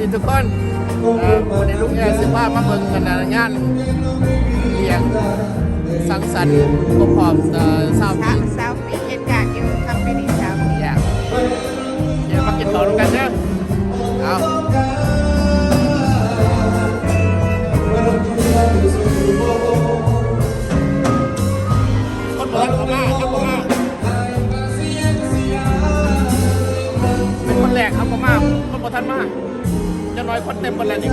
ดีทุกคนวันนี้ลุงแอร์สิบ้ามาเบิ่งกันนะงานเลี้ยงสังสรรค์ครบรอบสาวปี สาวปีเหตุการณ์อยู่ทำไปดีสาวปี อย่างเดี๋ยวมากินต่อกันเด้อเอาคนโบราณเขามาครับเขามาเป็นคนแรกครับเขามาคนโบราณมากจะน้อยคนเต็มหมดแล้วนี่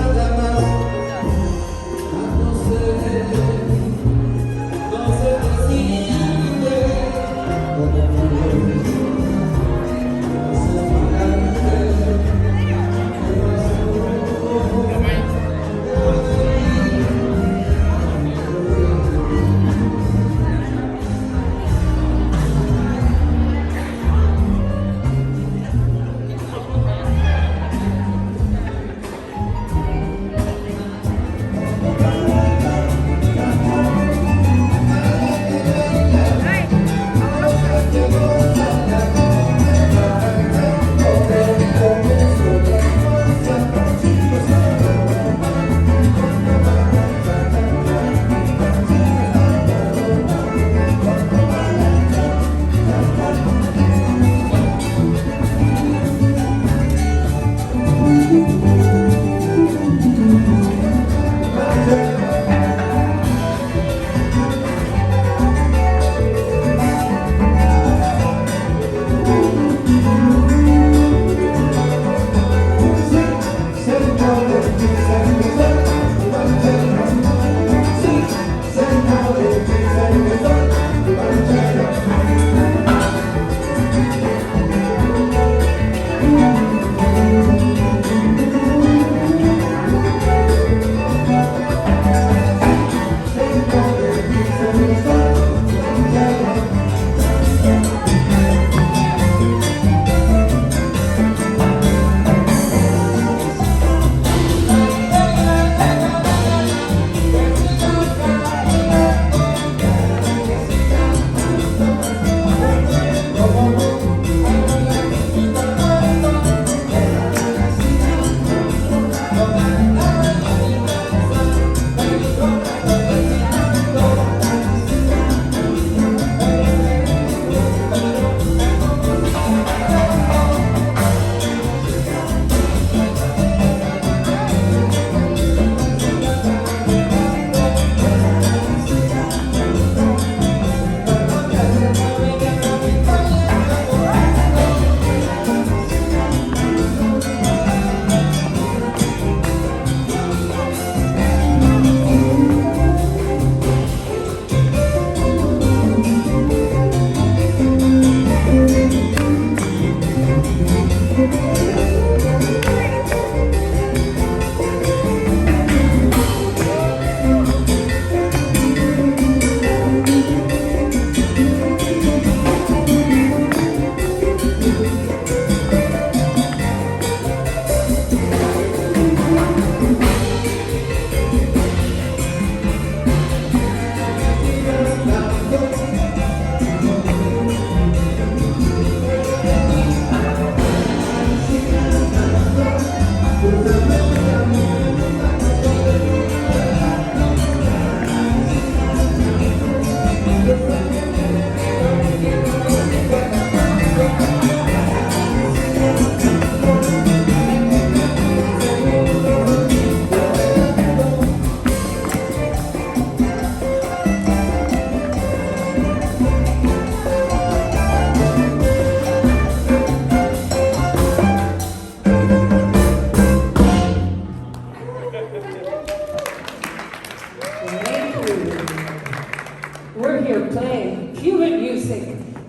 We're here playing Cuban music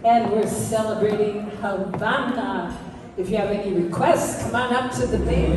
and we're celebrating Havana. If you have any requests, come on up to the band.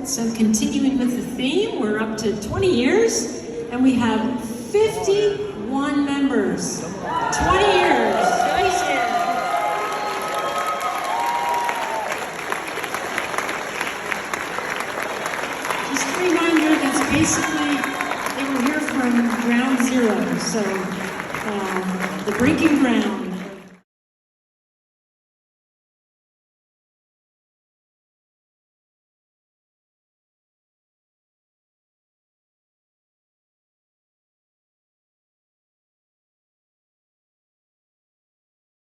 So continuing with the theme, we're up to 20 years, and we have 51 members. 20 years. Nice year. Just a reminder, that's basically, they were here from ground zero, so the breaking ground.